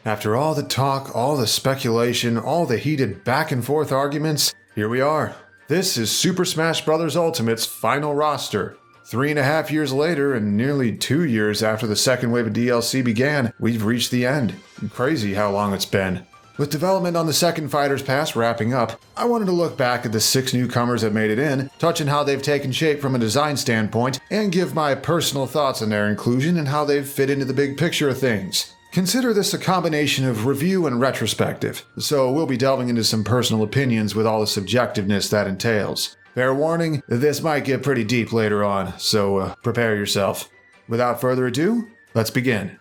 After all the talk, all the speculation, all the heated back and forth arguments, here we are. This is Super Smash Bros. Ultimate's final roster. 3.5 years later, and nearly 2 years after the second wave of DLC began, we've reached the end. Crazy how long it's been. With development on the second Fighter's Pass wrapping up, I wanted to look back at the 6 newcomers that made it in, touch on how they've taken shape from a design standpoint, and give my personal thoughts on their inclusion and how they've fit into the big picture of things. Consider this a combination of review and retrospective, so we'll be delving into some personal opinions with all the subjectiveness that entails. Fair warning, this might get pretty deep later on, so prepare yourself. Without further ado, let's begin.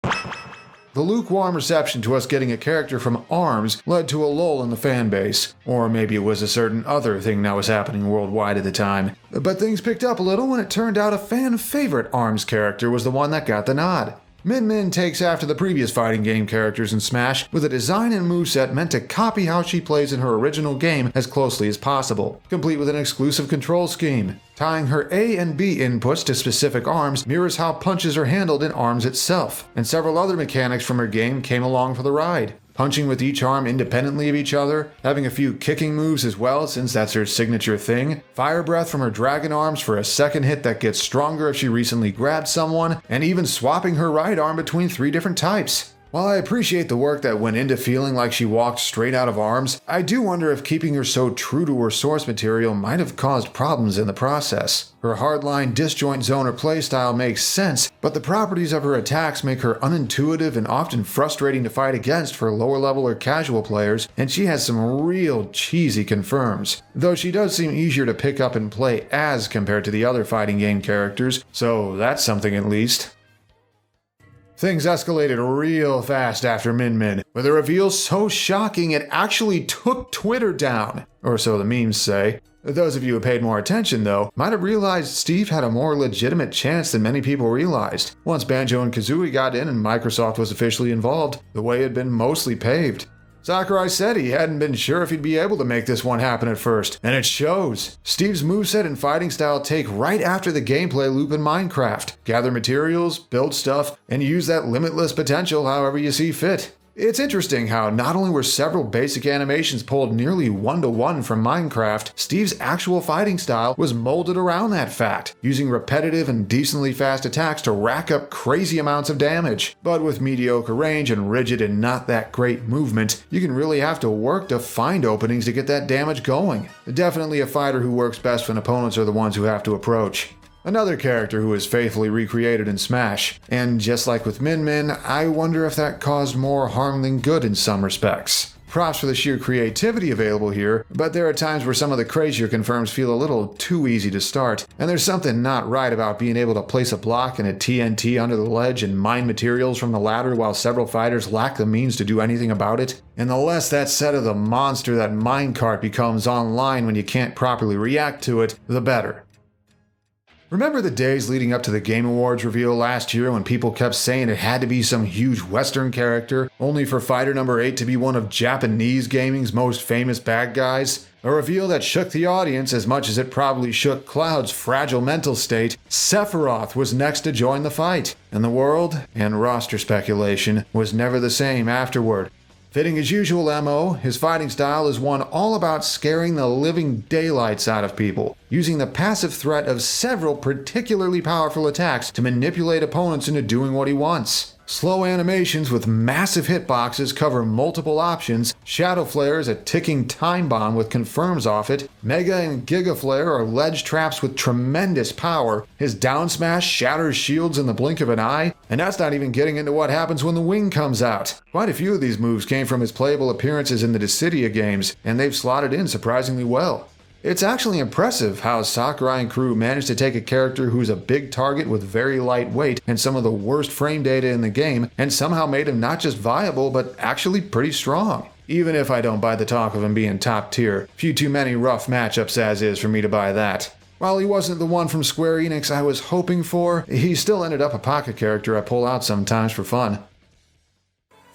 The lukewarm reception to us getting a character from ARMS led to a lull in the fanbase, or maybe it was a certain other thing that was happening worldwide at the time. But things picked up a little when it turned out a fan favorite ARMS character was the one that got the nod. Min Min takes after the previous fighting game characters in Smash with a design and moveset meant to copy how she plays in her original game as closely as possible, complete with an exclusive control scheme. Tying her A and B inputs to specific arms mirrors how punches are handled in ARMS itself, and several other mechanics from her game came along for the ride. Punching with each arm independently of each other, having a few kicking moves as well since that's her signature thing, fire breath from her dragon arms for a second hit that gets stronger if she recently grabbed someone, and even swapping her right arm between 3 different types. While I appreciate the work that went into feeling like she walked straight out of ARMS, I do wonder if keeping her so true to her source material might have caused problems in the process. Her hardline disjoint zoner playstyle makes sense, but the properties of her attacks make her unintuitive and often frustrating to fight against for lower level or casual players, and she has some real cheesy confirms. Though she does seem easier to pick up and play as compared to the other fighting game characters, so that's something at least. Things escalated real fast after Min Min, with a reveal so shocking it actually took Twitter down, or so the memes say. Those of you who paid more attention, though, might have realized Steve had a more legitimate chance than many people realized. Once Banjo and Kazuya got in and Microsoft was officially involved, the way had been mostly paved. Sakurai said he hadn't been sure if he'd be able to make this one happen at first, and it shows. Steve's moveset and fighting style take right after the gameplay loop in Minecraft. Gather materials, build stuff, and use that limitless potential however you see fit. It's interesting how not only were several basic animations pulled nearly 1-to-1 from Minecraft, Steve's actual fighting style was molded around that fact, using repetitive and decently fast attacks to rack up crazy amounts of damage. But with mediocre range and rigid and not that great movement, you can really have to work to find openings to get that damage going. Definitely a fighter who works best when opponents are the ones who have to approach. Another character who is faithfully recreated in Smash, and just like with Min Min, I wonder if that caused more harm than good in some respects. Props for the sheer creativity available here, but there are times where some of the crazier confirms feel a little too easy to start, and there's something not right about being able to place a block and a TNT under the ledge and mine materials from the ladder while several fighters lack the means to do anything about it. And the less that's said of the monster that minecart becomes online when you can't properly react to it, the better. Remember the days leading up to the Game Awards reveal last year when people kept saying it had to be some huge Western character, only for fighter number 8 to be one of Japanese gaming's most famous bad guys? A reveal that shook the audience as much as it probably shook Cloud's fragile mental state. Sephiroth was next to join the fight, and the world, and roster speculation, was never the same afterward. Fitting his usual MO, his fighting style is one all about scaring the living daylights out of people, using the passive threat of several particularly powerful attacks to manipulate opponents into doing what he wants. Slow animations with massive hitboxes cover multiple options, Shadow Flare is a ticking time bomb with confirms off it, Mega and Giga Flare are ledge traps with tremendous power, his down smash shatters shields in the blink of an eye, and that's not even getting into what happens when the wing comes out. Quite a few of these moves came from his playable appearances in the Dissidia games, and they've slotted in surprisingly well. It's actually impressive how Sakurai and crew managed to take a character who's a big target with very light weight and some of the worst frame data in the game, and somehow made him not just viable, but actually pretty strong. Even if I don't buy the talk of him being top tier, few too many rough matchups as is for me to buy that. While he wasn't the one from Square Enix I was hoping for, he still ended up a pocket character I pull out sometimes for fun.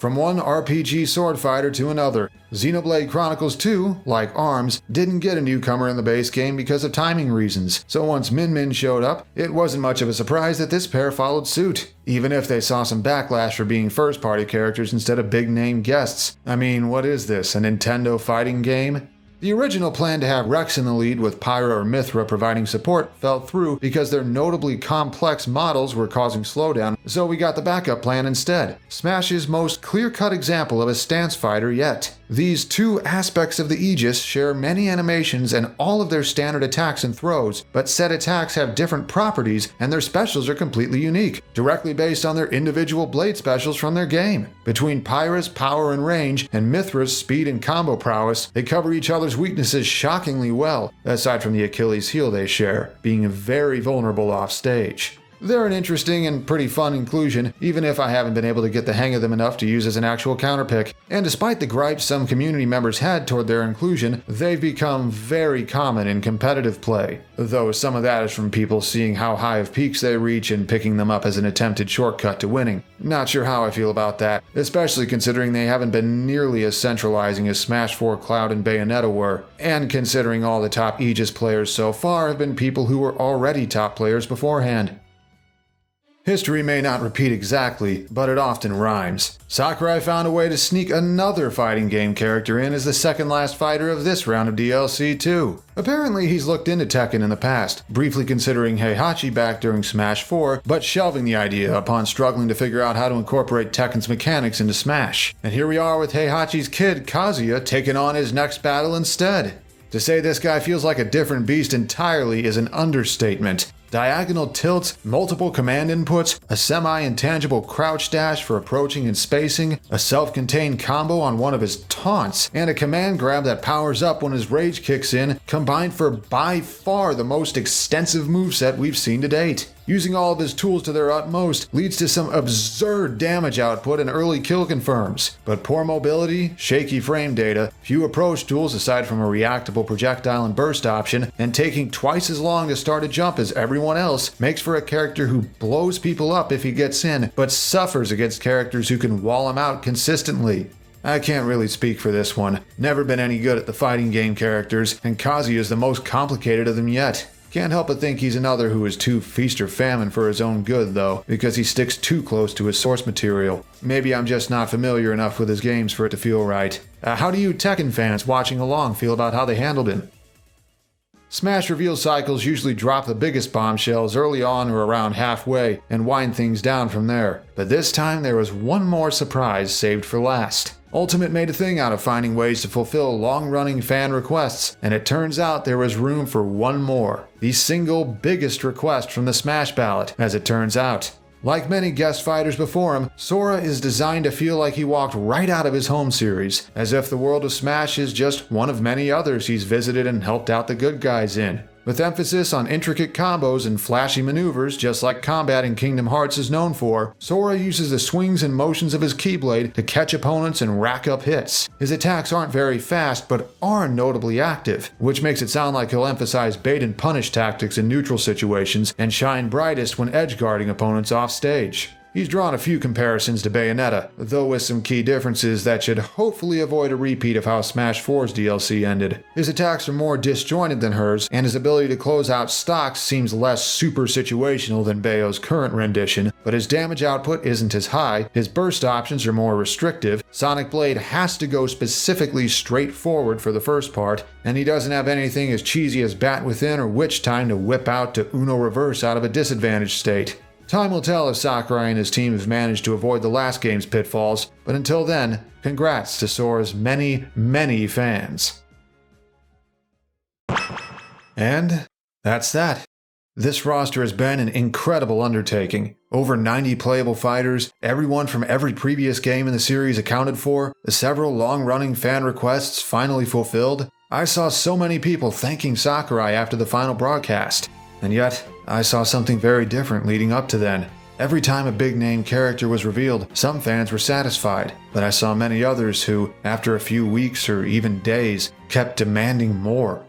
from one RPG sword fighter to another. Xenoblade Chronicles 2, like ARMS, didn't get a newcomer in the base game because of timing reasons, so once Min Min showed up, it wasn't much of a surprise that this pair followed suit, even if they saw some backlash for being first-party characters instead of big-name guests. I mean, what is this, a Nintendo fighting game? The original plan to have Rex in the lead with Pyra or Mithra providing support fell through because their notably complex models were causing slowdown, so we got the backup plan instead. Smash's most clear-cut example of a stance fighter yet. These two aspects of the Aegis share many animations and all of their standard attacks and throws, but said attacks have different properties and their specials are completely unique, directly based on their individual blade specials from their game. Between Pyra's power and range and Mithra's speed and combo prowess, they cover each other's weaknesses shockingly well, aside from the Achilles heel they share, being very vulnerable off stage. They're an interesting and pretty fun inclusion, even if I haven't been able to get the hang of them enough to use as an actual counterpick. And despite the gripes some community members had toward their inclusion, they've become very common in competitive play. Though some of that is from people seeing how high of peaks they reach and picking them up as an attempted shortcut to winning. Not sure how I feel about that, especially considering they haven't been nearly as centralizing as Smash 4 Cloud and Bayonetta were, and considering all the top Aegis players so far have been people who were already top players beforehand. History may not repeat exactly, but it often rhymes. Sakurai found a way to sneak another fighting game character in as the second last fighter of this round of DLC too. Apparently he's looked into Tekken in the past, briefly considering Heihachi back during Smash 4, but shelving the idea upon struggling to figure out how to incorporate Tekken's mechanics into Smash. And here we are with Heihachi's kid, Kazuya, taking on his next battle instead. To say this guy feels like a different beast entirely is an understatement. Diagonal tilts, multiple command inputs, a semi-intangible crouch dash for approaching and spacing, a self-contained combo on one of his taunts, and a command grab that powers up when his rage kicks in, combined for by far the most extensive moveset we've seen to date. Using all of his tools to their utmost leads to some absurd damage output and early kill confirms, but poor mobility, shaky frame data, few approach tools aside from a reactable projectile and burst option, and taking twice as long to start a jump as everyone else makes for a character who blows people up if he gets in, but suffers against characters who can wall him out consistently. I can't really speak for this one. Never been any good at the fighting game characters, and Kazuya is the most complicated of them yet. Can't help but think he's another who is too feast or famine for his own good, though, because he sticks too close to his source material. Maybe I'm just not familiar enough with his games for it to feel right. How do you Tekken fans watching along feel about how they handled him? Smash reveal cycles usually drop the biggest bombshells early on or around halfway and wind things down from there, but this time there was one more surprise saved for last. Ultimate made a thing out of finding ways to fulfill long-running fan requests, and it turns out there was room for one more. The single biggest request from the Smash ballot, as it turns out. Like many guest fighters before him, Sora is designed to feel like he walked right out of his home series, as if the world of Smash is just one of many others he's visited and helped out the good guys in. With emphasis on intricate combos and flashy maneuvers, just like combat in Kingdom Hearts is known for, Sora uses the swings and motions of his Keyblade to catch opponents and rack up hits. His attacks aren't very fast, but are notably active, which makes it sound like he'll emphasize bait and punish tactics in neutral situations and shine brightest when edge-guarding opponents off stage. He's drawn a few comparisons to Bayonetta, though with some key differences that should hopefully avoid a repeat of how Smash 4's DLC ended. His attacks are more disjointed than hers, and his ability to close out stocks seems less super situational than Bayo's current rendition, but his damage output isn't as high, his burst options are more restrictive, Sonic Blade has to go specifically straight forward for the first part, and he doesn't have anything as cheesy as Bat Within or Witch Time to whip out to Uno Reverse out of a disadvantaged state. Time will tell if Sakurai and his team have managed to avoid the last game's pitfalls, but until then, congrats to Sora's many, many fans. And that's that. This roster has been an incredible undertaking. Over 90 playable fighters, everyone from every previous game in the series accounted for, several long-running fan requests finally fulfilled. I saw so many people thanking Sakurai after the final broadcast. And yet, I saw something very different leading up to then. Every time a big-name character was revealed, some fans were satisfied, but I saw many others who, after a few weeks or even days, kept demanding more.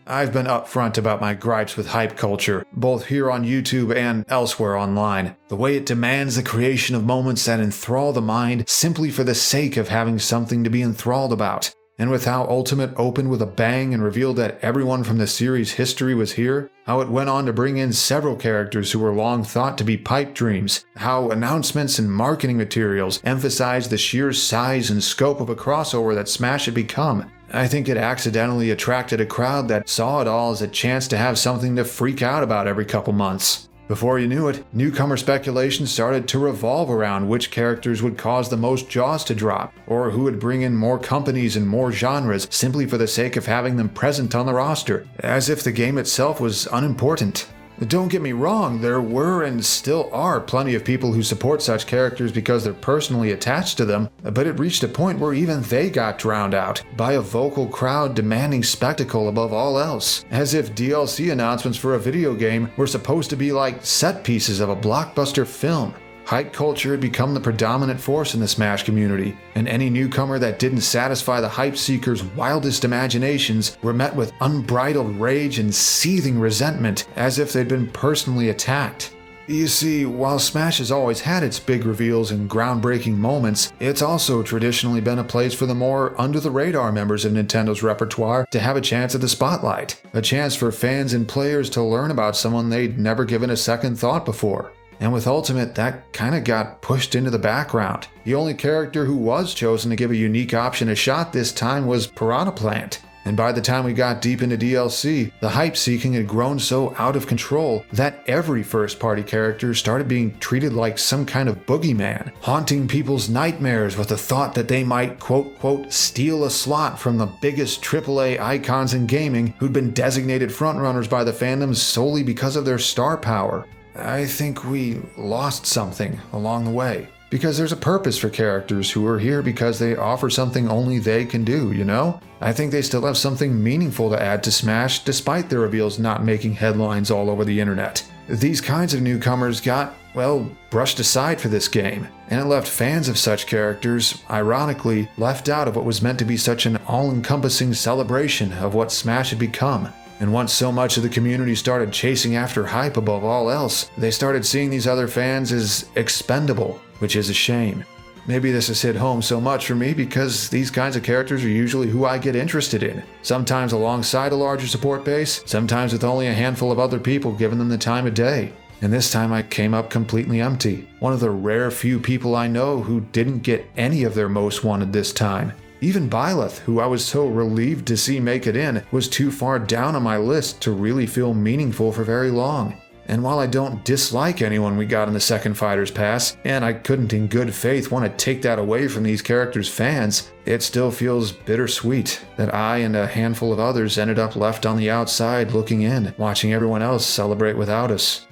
I've been upfront about my gripes with hype culture, both here on YouTube and elsewhere online. The way it demands the creation of moments that enthrall the mind simply for the sake of having something to be enthralled about. And with how Ultimate opened with a bang and revealed that everyone from the series' history was here, how it went on to bring in several characters who were long thought to be pipe dreams, how announcements and marketing materials emphasized the sheer size and scope of a crossover that Smash had become, I think it accidentally attracted a crowd that saw it all as a chance to have something to freak out about every couple months. Before you knew it, newcomer speculation started to revolve around which characters would cause the most jaws to drop, or who would bring in more companies and more genres simply for the sake of having them present on the roster, as if the game itself was unimportant. Don't get me wrong, there were and still are plenty of people who support such characters because they're personally attached to them, but it reached a point where even they got drowned out by a vocal crowd demanding spectacle above all else, as if DLC announcements for a video game were supposed to be like set pieces of a blockbuster film. Hype culture had become the predominant force in the Smash community, and any newcomer that didn't satisfy the hype seekers' wildest imaginations were met with unbridled rage and seething resentment, as if they'd been personally attacked. You see, while Smash has always had its big reveals and groundbreaking moments, it's also traditionally been a place for the more under-the-radar members of Nintendo's repertoire to have a chance at the spotlight, a chance for fans and players to learn about someone they'd never given a second thought before. And with Ultimate, that kinda got pushed into the background. The only character who was chosen to give a unique option a shot this time was Piranha Plant. And by the time we got deep into DLC, the hype seeking had grown so out of control that every first-party character started being treated like some kind of boogeyman, haunting people's nightmares with the thought that they might quote-quote steal a slot from the biggest AAA icons in gaming who'd been designated frontrunners by the fandoms solely because of their star power. I think we lost something along the way. Because there's a purpose for characters who are here because they offer something only they can do, you know? I think they still have something meaningful to add to Smash despite their reveals not making headlines all over the internet. These kinds of newcomers got, well, brushed aside for this game, and it left fans of such characters, ironically, left out of what was meant to be such an all-encompassing celebration of what Smash had become. And once so much of the community started chasing after hype above all else, they started seeing these other fans as expendable, which is a shame. Maybe this has hit home so much for me because these kinds of characters are usually who I get interested in, sometimes alongside a larger support base, sometimes with only a handful of other people giving them the time of day. And this time I came up completely empty, one of the rare few people I know who didn't get any of their most wanted this time. Even Byleth, who I was so relieved to see make it in, was too far down on my list to really feel meaningful for very long. And while I don't dislike anyone we got in the second Fighter's Pass, and I couldn't in good faith want to take that away from these characters' fans, it still feels bittersweet that I and a handful of others ended up left on the outside looking in, watching everyone else celebrate without us.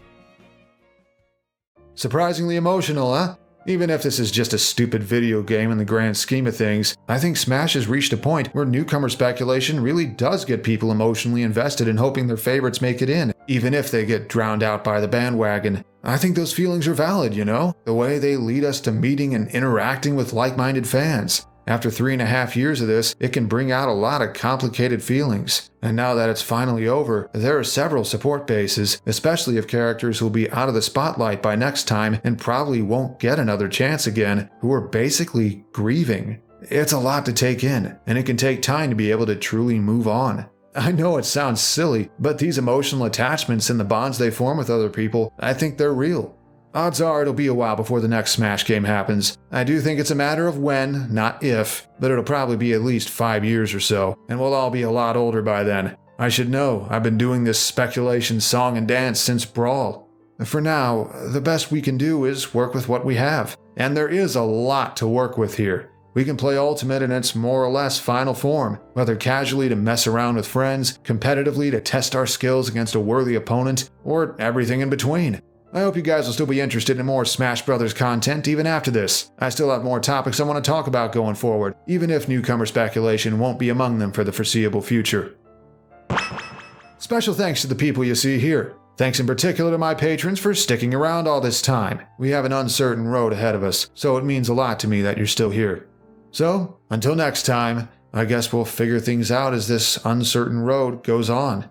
Surprisingly emotional, huh? Even if this is just a stupid video game in the grand scheme of things, I think Smash has reached a point where newcomer speculation really does get people emotionally invested in hoping their favorites make it in, even if they get drowned out by the bandwagon. I think those feelings are valid, you know? The way they lead us to meeting and interacting with like-minded fans. After 3.5 years of this, it can bring out a lot of complicated feelings. And now that it's finally over, there are several support bases, especially of characters who'll be out of the spotlight by next time and probably won't get another chance again, who are basically grieving. It's a lot to take in, and it can take time to be able to truly move on. I know it sounds silly, but these emotional attachments and the bonds they form with other people, I think they're real. Odds are it'll be a while before the next Smash game happens. I do think it's a matter of when, not if, but it'll probably be at least 5 years or so, and we'll all be a lot older by then. I should know, I've been doing this speculation song and dance since Brawl. For now, the best we can do is work with what we have, and there is a lot to work with here. We can play Ultimate in its more or less final form, whether casually to mess around with friends, competitively to test our skills against a worthy opponent, or everything in between. I hope you guys will still be interested in more Smash Brothers content even after this. I still have more topics I want to talk about going forward, even if newcomer speculation won't be among them for the foreseeable future. Special thanks to the people you see here. Thanks in particular to my patrons for sticking around all this time. We have an uncertain road ahead of us, so it means a lot to me that you're still here. So, until next time, I guess we'll figure things out as this uncertain road goes on.